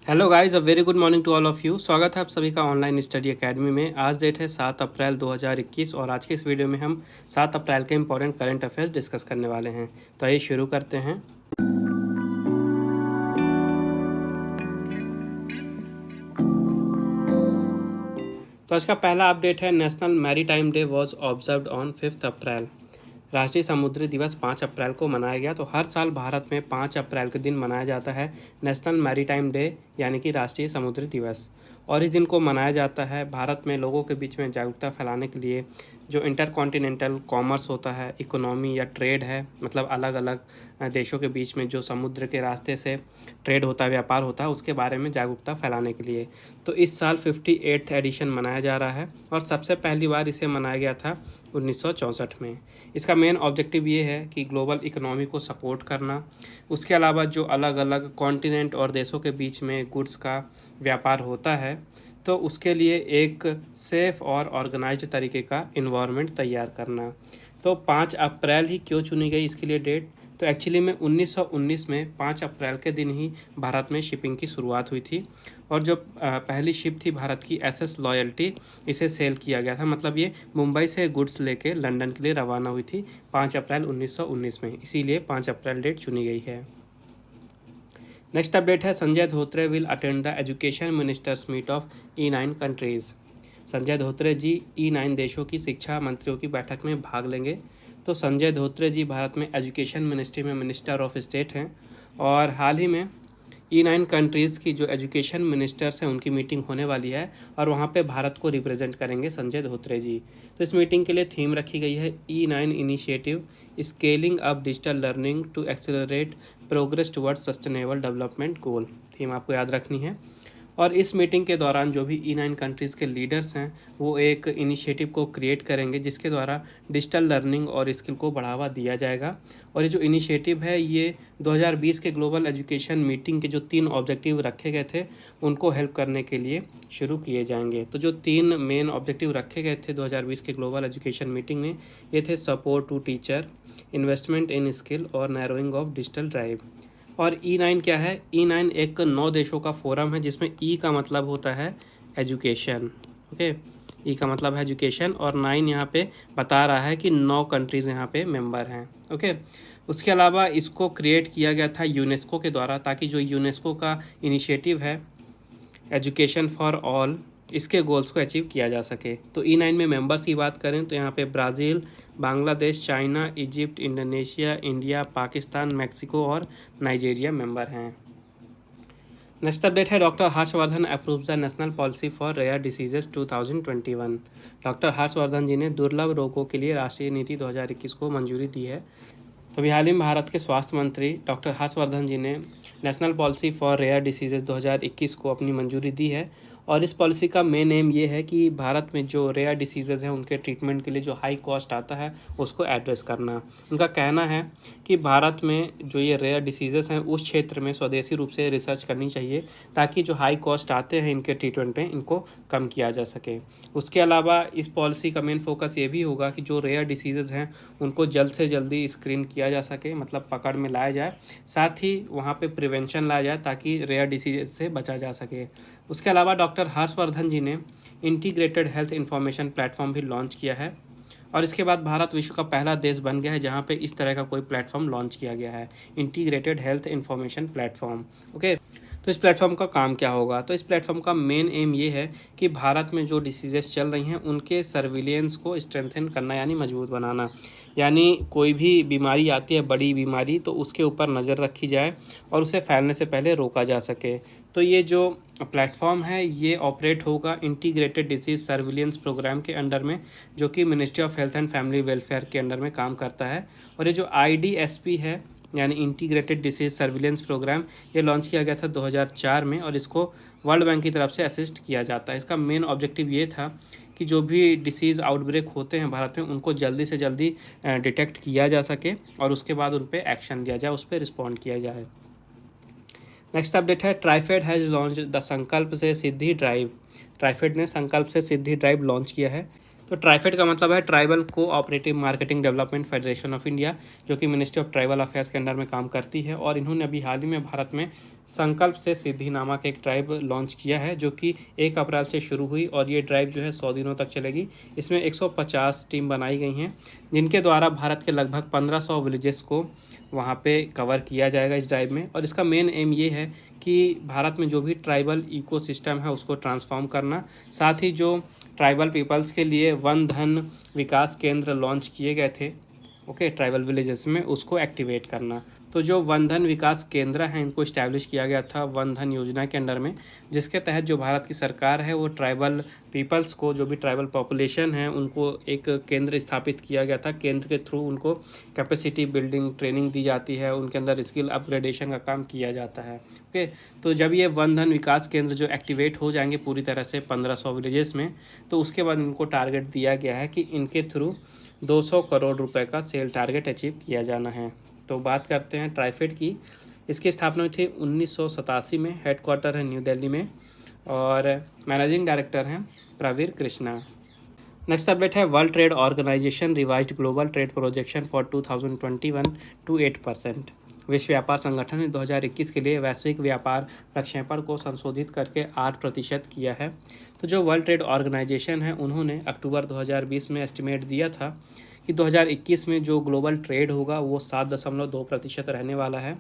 Hello guys, a very good morning to all of you. स्वागत है आप सभी का ऑनलाइन स्टडी एकेडमी में। आज डेट है 7 अप्रैल 2021 और आज के इस वीडियो में हम 7 अप्रैल के इंपॉर्टेंट करंट अफेयर्स डिस्कस करने वाले हैं। तो आइए शुरू करते हैं। तो आज का पहला अपडेट है, national maritime day was observed on 5 अप्रैल। राष्ट्रीय समुद्री दिवस 5 अप्रैल को मनाया गया। तो हर साल भारत में 5 अप्रैल के दिन मनाया जाता है नेशनल मैरीटाइम डे, यानी कि राष्ट्रीय समुद्री दिवस। और इस दिन को मनाया जाता है भारत में लोगों के बीच में जागरूकता फैलाने के लिए। जो इंटरकॉन्टिनेंटल कॉमर्स होता है, इकोनॉमी या ट्रेड है, मतलब अलग अलग देशों के बीच में जो समुद्र के रास्ते से ट्रेड होता है, व्यापार होता है, उसके बारे में जागरूकता फैलाने के लिए। तो इस साल 58th एडिशन मनाया जा रहा है और सबसे पहली बार इसे मनाया गया था 1964 में। इसका मेन ऑब्जेक्टिव ये है कि ग्लोबल इकोनॉमी को सपोर्ट करना, उसके अलावा जो अलग अलग कॉन्टिनेंट और देशों के बीच में गुड्स का व्यापार होता है, तो उसके लिए एक सेफ़ और ऑर्गेनाइज्ड तरीके का इन्वायरमेंट तैयार करना। तो 5 अप्रैल ही क्यों चुनी गई इसके लिए डेट? तो एक्चुअली में 1919 में 5 अप्रैल के दिन ही भारत में शिपिंग की शुरुआत हुई थी और जो पहली शिप थी भारत की SS लॉयल्टी, इसे सेल किया गया था। मतलब ये मुंबई से गुड्स लेके लंदन के लिए रवाना हुई थी 5 अप्रैल 1919 में, इसीलिए 5 अप्रैल डेट चुनी गई है। नेक्स्ट अपडेट है, Sanjay Dhotre will attend the education ministers meet of E9 countries. Sanjay Dhotre ji E9 देशों की शिक्षा मंत्रियों की बैठक में भाग लेंगे। तो संजय धोत्रे जी भारत में एजुकेशन मिनिस्ट्री में मिनिस्टर ऑफ स्टेट हैं और हाल ही में E9 कंट्रीज़ की जो एजुकेशन मिनिस्टर्स हैं उनकी मीटिंग होने वाली है और वहाँ पे भारत को रिप्रेजेंट करेंगे संजय धोत्रे जी। तो इस मीटिंग के लिए थीम रखी गई है E9 initiative scaling up digital learning to accelerate progress towards sustainable development goal. Theme आपको याद रखनी है। और इस मीटिंग के दौरान जो भी E9 कंट्रीज़ के लीडर्स हैं वो एक इनिशिएटिव को क्रिएट करेंगे जिसके द्वारा डिजिटल लर्निंग और स्किल को बढ़ावा दिया जाएगा। और ये जो इनिशिएटिव है ये 2020 के ग्लोबल एजुकेशन मीटिंग के जो 3 ऑब्जेक्टिव रखे गए थे उनको हेल्प करने के लिए शुरू किए जाएंगे। तो जो 3 मेन ऑब्जेक्टिव रखे गए थे 2020 के ग्लोबल एजुकेशन मीटिंग में, ये थे support to teacher, investment in skill और नैरोइंग ऑफ डिजिटल ड्राइव। और E9 क्या है? E9 एक 9 देशों का फोरम है जिसमें E का मतलब होता है एजुकेशन। ओके, E का मतलब है एजुकेशन और 9 यहाँ पे बता रहा है कि 9 कंट्रीज़ यहाँ पे मेंबर हैं। ओके, उसके अलावा इसको क्रिएट किया गया था यूनेस्को के द्वारा, ताकि जो यूनेस्को का इनिशिएटिव है एजुकेशन फॉर ऑल, इसके गोल्स को अचीव किया जा सके। तो E9 में मेंबर्स की बात करें तो यहाँ पे Brazil, Bangladesh, China, Egypt, Indonesia, India, Pakistan, Mexico और नाइजीरिया मेंबर हैं। नेक्स्ट अपडेट है, doctor Harshvardhan approves the national policy for rare diseases 2021। Doctor Harshvardhan ji ने दुर्लभ रोगों के लिए राष्ट्रीय नीति 2021 को मंजूरी दी है। तो अभी हाल ही में भारत के स्वास्थ्य मंत्री डॉक्टर हर्षवर्धन जी ने national policy for rare diseases 2021 को अपनी मंजूरी दी है और इस पॉलिसी का मेन एम ये है कि भारत में जो रेयर डिसीजेज हैं उनके ट्रीटमेंट के लिए जो हाई कॉस्ट आता है उसको एड्रेस करना। उनका कहना है कि भारत में जो ये रेयर डिसीजेस हैं उस क्षेत्र में स्वदेशी रूप से रिसर्च करनी चाहिए ताकि जो हाई कॉस्ट आते हैं इनके ट्रीटमेंट में इनको कम किया जा सके। उसके अलावा इस पॉलिसी का मेन फोकस ये भी होगा कि जो रेयर डिसीजेज हैं उनको जल्द से जल्दी स्क्रीन किया जा सके, मतलब पकड़ में लाया जाए, साथ ही वहाँ पे प्रिवेंशन लाया जाए ताकि रेयर डिसीजेज से बचा जा सके। उसके अलावा डॉक्टर हर्षवर्धन जी ने इंटीग्रेटेड हेल्थ इंफॉर्मेशन प्लेटफॉर्म भी लॉन्च किया है और इसके बाद भारत विश्व का पहला देश बन गया है जहाँ पे इस तरह का कोई प्लेटफॉर्म लॉन्च किया गया है, integrated health information platform. Okay, तो इस प्लेटफॉर्म का काम क्या होगा? तो इस प्लेटफॉर्म का मेन एम ये है कि भारत में जो डिसीजेस चल रही हैं उनके सर्विलेंस को स्ट्रेंथन करना, यानी मजबूत बनाना। यानी कोई भी बीमारी आती है, बड़ी बीमारी, तो उसके ऊपर नज़र रखी जाए और उसे फैलने से पहले रोका जा सके। तो ये जो प्लेटफॉर्म है ये ऑपरेट होगा इंटीग्रेटेड डिसीज़ सर्विलेंस प्रोग्राम के अंडर में, जो कि ministry of health and family welfare के अंडर में काम करता है। और ये जो IDSP है, यानी इंटीग्रेटेड डिसीज़ सर्विलेंस प्रोग्राम, ये लॉन्च किया गया था 2004 में और इसको वर्ल्ड बैंक की तरफ से असिस्ट किया जाता है। इसका मेन ऑब्जेक्टिव ये था कि जो भी डिसीज़ आउटब्रेक होते हैं भारत में उनको जल्दी से जल्दी डिटेक्ट किया जा सके और उसके बाद उन पर एक्शन लिया जाए, उस पर रिस्पॉन्ड किया जाए। नेक्स्ट अपडेट है, ट्राइफेड हैज़ लॉन्च द संकल्प से सिद्धि ड्राइव। ट्राइफेड ने संकल्प से सिद्धि ड्राइव लॉन्च किया है। तो ट्राइफेड का मतलब है tribal cooperative marketing development federation of India, जो कि मिनिस्ट्री ऑफ ट्राइबल अफेयर्स के अंडर में काम करती है। और इन्होंने अभी हाल ही में भारत में संकल्प से सिद्धि नामक एक ड्राइव लॉन्च किया है, जो कि 1 अप्रैल से शुरू हुई और ये ड्राइव जो है 100 दिनों तक चलेगी। इसमें 150 टीम बनाई गई हैं, जिनके द्वारा भारत के लगभग 1500 विलेजेस को वहाँ पे कवर किया जाएगा इस ड्राइव में। और इसका मेन एम ये है कि भारत में जो भी ट्राइबल इकोसिस्टम है उसको ट्रांसफॉर्म करना, साथ ही जो ट्राइबल पीपल्स के लिए वन धन विकास केंद्र लॉन्च किए गए थे ट्राइबल विलेजेस में, उसको एक्टिवेट करना। तो जो वन धन विकास केंद्र हैं इनको इस्टेब्लिश किया गया था वन धन योजना के अंडर में, जिसके तहत जो भारत की सरकार है वो ट्राइबल पीपल्स को, जो भी ट्राइबल पॉपुलेशन है उनको एक केंद्र स्थापित किया गया था। केंद्र के थ्रू उनको कैपेसिटी बिल्डिंग ट्रेनिंग दी जाती है, उनके अंदर स्किल अपग्रेडेशन का काम किया जाता है। तो जब ये वन धन विकास केंद्र जो एक्टिवेट हो जाएंगे पूरी तरह से 1500 विलेजेस में, तो उसके बाद इनको टारगेट दिया गया है कि इनके थ्रू 200 करोड़ रुपए का सेल टारगेट अचीव किया जाना है। तो बात करते हैं ट्राइफेड की। इसकी स्थापना हुई थी 1987 में, हेडक्वार्टर है न्यू दिल्ली में और मैनेजिंग डायरेक्टर हैं प्रवीर कृष्णा। नेक्स्ट अपडेट है world trade organization revised global trade projection for 2021 to 8%। विश्व व्यापार संगठन ने 2021 के लिए वैश्विक व्यापार प्रक्षेपण को संशोधित करके 8% किया है। तो जो वर्ल्ड ट्रेड ऑर्गेनाइजेशन है उन्होंने अक्टूबर 2020 में एस्टिमेट दिया था कि 2021 में जो ग्लोबल ट्रेड होगा वो 7.2% रहने वाला है।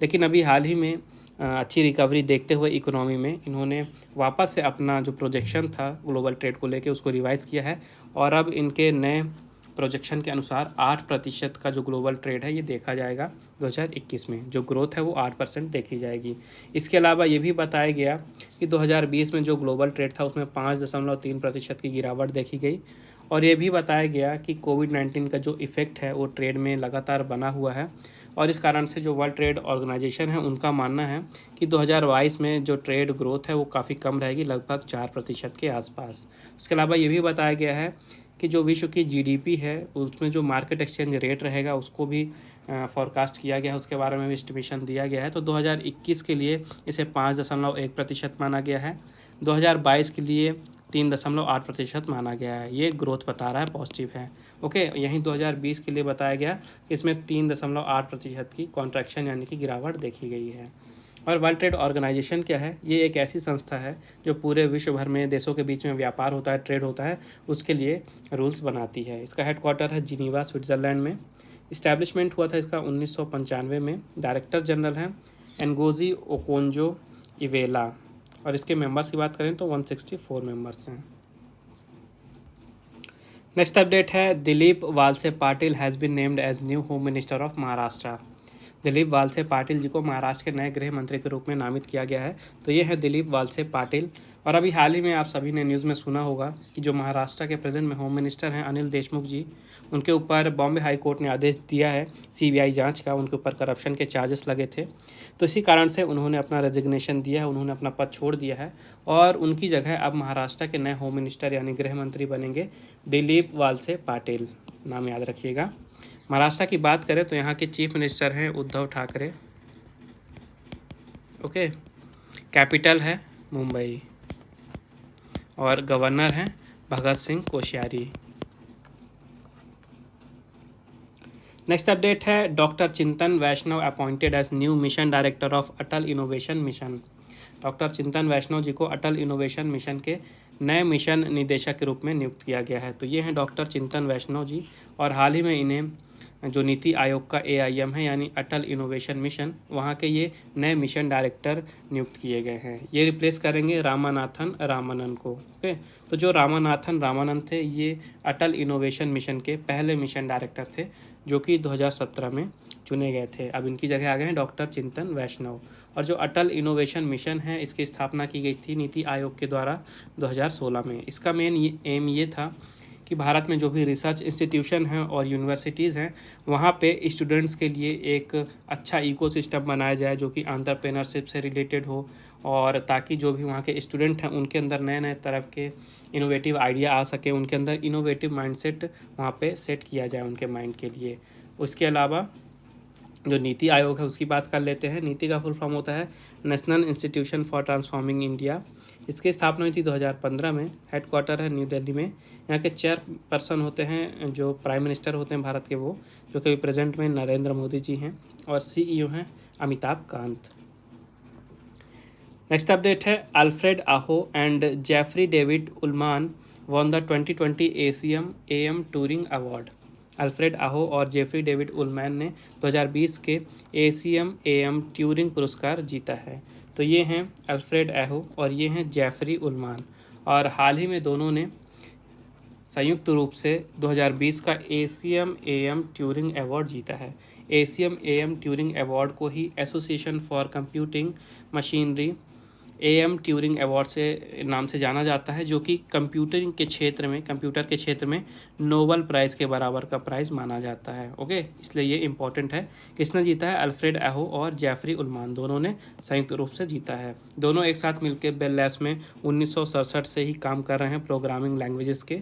लेकिन अभी हाल ही में अच्छी रिकवरी देखते हुए इकोनॉमी में इन्होंने वापस से अपना जो प्रोजेक्शन था ग्लोबल ट्रेड को लेके उसको रिवाइज़ किया है और अब इनके नए प्रोजेक्शन के अनुसार 8% का जो ग्लोबल ट्रेड है ये देखा जाएगा 2021 में। जो ग्रोथ है वो 8% देखी जाएगी। इसके अलावा ये भी बताया गया कि 2020 में जो ग्लोबल ट्रेड था उसमें 5.3% की गिरावट देखी गई। और ये भी बताया गया कि कोविड-19 का जो इफ़ेक्ट है वो ट्रेड में लगातार बना हुआ है और इस कारण से जो वर्ल्ड ट्रेड ऑर्गेनाइजेशन है उनका मानना है कि 2022 में जो ट्रेड ग्रोथ है वो काफ़ी कम रहेगी, लगभग 4% के आसपास। उसके अलावा ये भी बताया गया है कि जो विश्व की जीडीपी है उसमें जो मार्केट एक्सचेंज रेट रहेगा उसको भी फॉरकास्ट किया गया है, उसके बारे में भी एस्टिमेशन दिया गया है। तो 2021 के लिए इसे 5.1% माना गया है, 2022 के लिए 3.8% माना गया है। ये ग्रोथ बता रहा है, पॉजिटिव है। यहीं 2020 के लिए बताया गया कि इसमें 3.8% की कॉन्ट्रैक्शन यानी कि गिरावट देखी गई है। और वर्ल्ड ट्रेड ऑर्गेनाइजेशन क्या है? ये एक ऐसी संस्था है जो पूरे विश्व भर में देशों के बीच में व्यापार होता है, ट्रेड होता है, उसके लिए रूल्स बनाती है। इसका हेडक्वार्टर है जिनीवा, स्विट्ज़रलैंड में। इस्टेब्लिशमेंट हुआ था इसका 1995 में। डायरेक्टर जनरल हैं एनगोजी ओकोंजो इवेला और इसके मेंबर्स की बात करें तो 164 मेंबर्स हैं। नेक्स्ट अपडेट है Dilip Walse Patil has been named as new home minister of Maharashtra. Dilip Walse Patil ji को महाराष्ट्र के नए गृह मंत्री के रूप में नामित किया गया है। तो ये है दिलीप वालसे पाटिल। और अभी हाल ही में आप सभी ने न्यूज़ में सुना होगा कि जो महाराष्ट्र के प्रेजेंट में होम मिनिस्टर हैं अनिल देशमुख जी, उनके ऊपर बॉम्बे हाई कोर्ट ने आदेश दिया है सीबीआई जांच का, उनके ऊपर करप्शन के चार्जेस लगे थे। तो इसी कारण से उन्होंने अपना रेजिग्नेशन दिया है, उन्होंने अपना पद छोड़ दिया है और उनकी जगह अब महाराष्ट्र के नए होम मिनिस्टर यानी गृह मंत्री बनेंगे दिलीप वालसे पाटिल। नाम याद रखिएगा। महाराष्ट्र की बात करें तो यहाँ के चीफ मिनिस्टर हैं उद्धव ठाकरे। कैपिटल है मुंबई और गवर्नर हैं भगत सिंह कोश्यारी। नेक्स्ट अपडेट है doctor Chintan Vaishnav appointed as new mission director of Atal innovation mission. Doctor Chintan Vaishnav जी को अटल इनोवेशन मिशन के नए मिशन निदेशक के रूप में नियुक्त किया गया है। तो ये हैं डॉक्टर चिंतन वैष्णव जी और हाल ही में इन्हें जो नीति आयोग का AIM है यानी अटल इनोवेशन मिशन, वहाँ के ये नए मिशन डायरेक्टर नियुक्त किए गए हैं। ये रिप्लेस करेंगे रामानाथन रामानन को। तो जो रामानाथन रामानन थे ये अटल इनोवेशन मिशन के पहले मिशन डायरेक्टर थे जो कि 2017 में चुने गए थे। अब इनकी जगह आ गए हैं डॉक्टर चिंतन वैष्णव। और जो अटल इनोवेशन मिशन है इसकी स्थापना की गई थी नीति आयोग के द्वारा 2016 में। इसका मेन एम ये था कि भारत में जो भी रिसर्च इंस्टीट्यूशन हैं और यूनिवर्सिटीज़ हैं वहाँ पे स्टूडेंट्स के लिए एक अच्छा इकोसिस्टम बनाया जाए जो कि एंटरप्रेन्योरशिप से रिलेटेड हो और ताकि जो भी वहाँ के स्टूडेंट हैं उनके अंदर नए नए तरह के इनोवेटिव आइडिया आ सके, उनके अंदर इनोवेटिव माइंडसेट वहाँ पे सेट किया जाए उनके माइंड के लिए। उसके अलावा जो नीति आयोग है उसकी बात कर लेते हैं। नीति का फुल फॉर्म होता है national institution for transforming India. इसकी स्थापना हुई थी 2015 में। हेडक्वार्टर है न्यू दिल्ली में। यहाँ के चेयरपर्सन होते हैं जो प्राइम मिनिस्टर होते हैं भारत के, वो जो कि प्रेजेंट में नरेंद्र मोदी जी हैं, और CEO हैं अमिताभ कांत। नेक्स्ट अपडेट है Alfred Aho and Jeffrey David Ullman won the 2020 ACM AM Turing award. Alfred Aho और जेफरी डेविड उल्मैन ने 2020 के ACM AM ट्यूरिंग पुरस्कार जीता है। तो ये हैं अल्फ्रेड आहो और ये हैं जेफरी उल्मान, और हाल ही में दोनों ने संयुक्त रूप से 2020 का ACM AM ट्यूरिंग अवार्ड जीता है। ACM AM ट्यूरिंग अवार्ड को ही association for computing machinery AM Turing award से नाम से जाना जाता है, जो कि कंप्यूटर के क्षेत्र में नोबेल प्राइज़ के बराबर का प्राइज़ माना जाता है। ओके, इसलिए ये इम्पोर्टेंट है। किसने जीता है? अल्फ्रेड आहो और जेफरी उल्मान, दोनों ने संयुक्त रूप से जीता है। दोनों एक साथ मिलकर बेल लैब्स में 1967 से ही काम कर रहे हैं प्रोग्रामिंग लैंग्वेजेस के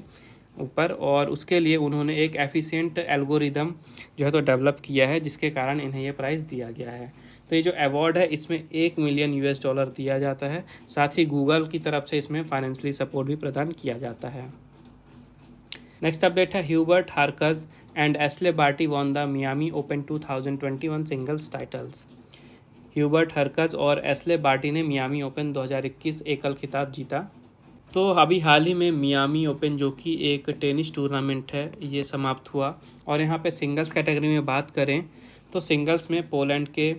ऊपर, और उसके लिए उन्होंने एक एफिशिएंट एल्गोरिदम जो है तो डेवलप किया है, जिसके कारण इन्हें ये प्राइज़ दिया गया है। तो ये जो अवार्ड है इसमें $1 मिलियन दिया जाता है। साथ ही गूगल की तरफ से इसमें फाइनेंशियली सपोर्ट भी प्रदान किया जाता है। नेक्स्ट अपडेट है Hubert Hurkacz and Ashleigh Barty won the Miami Open 2021 singles titles. Hubert Hurkacz और एस्ले बार्टी ने मियामी ओपन 2021 एकल खिताब जीता। तो अभी हाल ही में मियामी ओपन, जो कि एक टेनिस टूर्नामेंट है, ये समाप्त हुआ। और यहाँ पे सिंगल्स कैटेगरी में बात करें तो सिंगल्स में पोलैंड के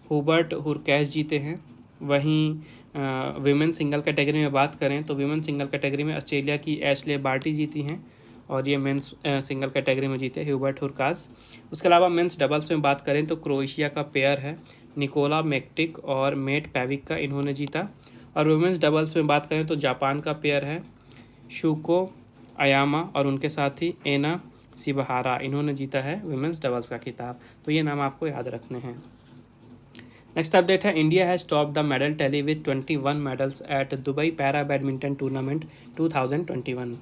हुबर्ट हुरकैज जीते हैं। वहीं विमेन सिंगल कैटेगरी में बात करें तो विमेन सिंगल कैटेगरी में ऑस्ट्रेलिया की एशले बार्टी जीती हैं, और ये मेंस सिंगल कैटेगरी में जीते ह्यूबर्ट हुरकाज। उसके अलावा मेंस डबल्स में बात करें तो क्रोएशिया का पेयर है निकोला मेक्टिक और मेट पैविक का, इन्होंने जीता। और वुमेंस डबल्स में बात करें तो जापान का पेयर है शुको अयामा और उनके साथ ही एना सिबहारा, इन्होंने जीता है वुमेंस डबल्स का खिताब। तो ये नाम आपको याद रखने हैं। नेक्स्ट अपडेट है India has top the medal tally with 21 medals at Dubai para badminton tournament 2021।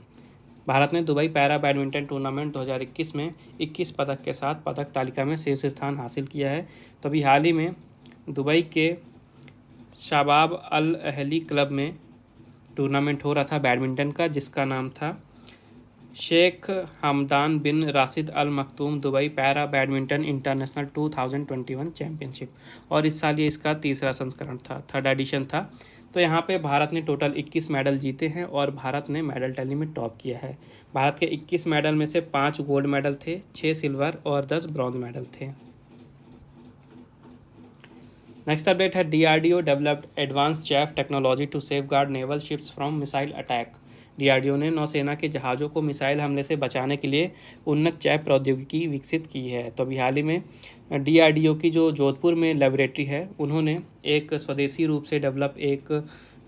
Bharat ने दुबई पैरा बैडमिंटन टूर्नामेंट 2021 में 21 पदक के साथ पदक तालिका में शीर्ष स्थान हासिल किया है। तो अभी हाल ही में दुबई के शाबाब अल अहली क्लब में टूर्नामेंट हो रहा था बैडमिंटन का, जिसका नाम था Sheikh Hamdan bin Rashid Al Maktoum Dubai para badminton international 2021 championship, और इस साल ये इसका तीसरा संस्करण था, थर्ड एडिशन था। तो यहाँ पे भारत ने टोटल 21 मेडल जीते हैं और भारत ने मेडल टैली में टॉप किया है। भारत के 21 मेडल में से 5 गोल्ड मेडल थे, 6 सिल्वर और 10 ब्रॉन्ज मेडल थे। नेक्स्ट अपडेट है DRDO developed advance chaff technology to safeguard naval ships from missile attack. DRDO ने नौसेना के जहाज़ों को मिसाइल हमले से बचाने के लिए उन्नत चैफ प्रौद्योगिकी विकसित की है। तो अभी हाल ही में DRDO की जो जोधपुर में लेबोरेटरी है, उन्होंने एक स्वदेशी रूप से डेवलप एक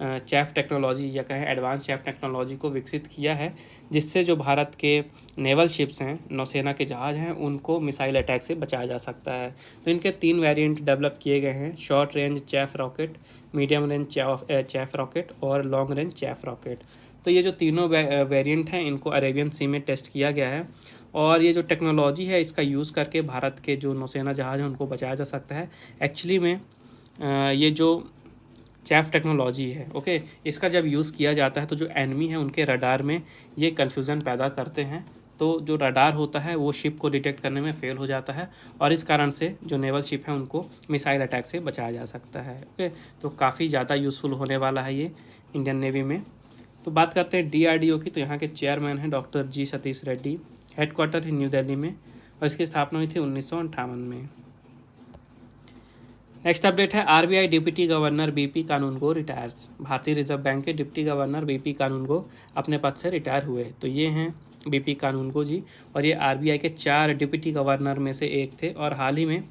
चैफ टेक्नोलॉजी या कहें एडवांस चैफ टेक्नोलॉजी को विकसित किया है, जिससे जो भारत के नेवल शिप्स हैं, नौसेना के जहाज़ हैं, उनको मिसाइल अटैक से बचाया जा सकता है। तो इनके 3 वेरिएंट डेवलप किए गए हैं, short range chaff rocket, medium range chaff rocket और लॉन्ग रेंज चैफ रॉकेट। तो ये जो तीनों वेरिएंट हैं, इनको अरेबियन सी में टेस्ट किया गया है, और ये जो टेक्नोलॉजी है इसका यूज़ करके भारत के जो नौसेना जहाज़ हैं उनको बचाया जा सकता है। एक्चुअली में ये जो चैफ टेक्नोलॉजी है, ओके, इसका जब यूज़ किया जाता है तो जो एनिमी है उनके रडार में ये कन्फ्यूज़न पैदा करते हैं। तो जो रडार होता है वो शिप को डिटेक्ट करने में फेल हो जाता है, और इस कारण से जो नेवल शिप है उनको मिसाइल अटैक से बचाया जा सकता है। ओके, तो काफ़ी ज़्यादा यूज़फुल होने वाला है ये इंडियन नेवी में। तो बात करते हैं DRDO की। तो यहाँ के चेयरमैन हैं doctor G Satish Reddy. Headquarter है न्यू दिल्ली में, और इसकी स्थापना हुई थी 1958 में। नेक्स्ट अपडेट है RBI डिप्टी गवर्नर BP कानूनगो रिटायर्स। भारतीय रिजर्व बैंक के डिप्टी गवर्नर BP कानूनगो अपने पद से रिटायर हुए। तो ये हैं BP कानूनगो जी, और ये RBI के 4 डिप्टी गवर्नर में से एक थे, और हाल ही में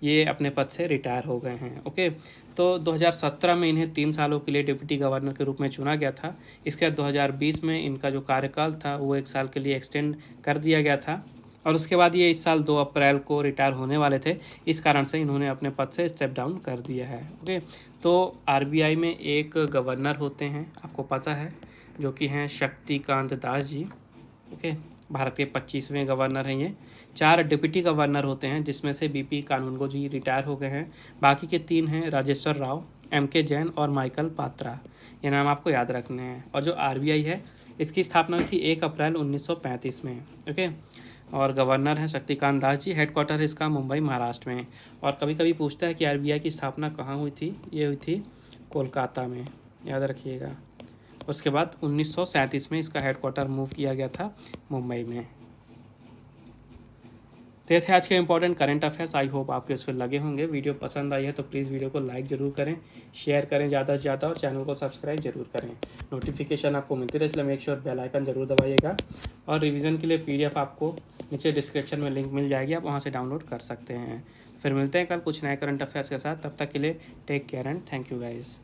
ये अपने पद से रिटायर हो गए हैं। ओके, तो 2017 में इन्हें 3 सालों के लिए डिप्टी गवर्नर के रूप में चुना गया था। इसके बाद 2020 में इनका जो कार्यकाल था वो 1 साल के लिए एक्सटेंड कर दिया गया था, और उसके बाद ये इस साल 2 अप्रैल को रिटायर होने वाले थे। इस कारण से इन्होंने अपने पद से स्टेप डाउन कर दिया है। ओके, तो RBI में एक गवर्नर होते हैं, आपको पता है, जो कि हैं शक्तिकांत दास जी। ओके, भारत के 25वें गवर्नर हैं ये। 4 डिप्टी गवर्नर होते हैं, जिसमें से बीपी कानूनगो जी रिटायर हो गए हैं। बाकी के 3 हैं राजेश्वर राव, एमके जैन और माइकल पात्रा। ये नाम आपको याद रखने हैं। और जो आरबीआई है, इसकी स्थापना हुई थी 1 अप्रैल 1935 में। ओके। और गवर्नर हैं शक्तिकांत दास जी। हेडक्वार्टर इसका मुंबई, महाराष्ट्र में। और कभी कभी पूछता है कि आरबीआई की स्थापना कहाँ हुई थी। ये हुई थी कोलकाता में, याद रखिएगा। उसके बाद 1937 में इसका हेडक्वार्टर मूव किया गया था मुंबई में। तो ये थे आज के important current affairs. I hope आपके इस पर लगे होंगे। वीडियो पसंद आई है तो प्लीज़ वीडियो को लाइक ज़रूर करें, शेयर करें ज़्यादा से ज़्यादा, और चैनल को सब्सक्राइब जरूर करें। नोटिफिकेशन आपको मिलती रहे, इसलिए मेक श्योर बेल आइकन जरूर दबाइएगा। और रिवीजन के लिए पीडीएफ आपको नीचे डिस्क्रिप्शन में लिंक मिल जाएगी, आप वहाँ से डाउनलोड कर सकते हैं। फिर मिलते हैं कल कुछ नए करंट अफेयर्स के साथ। तब तक के लिए take care and thank you guys.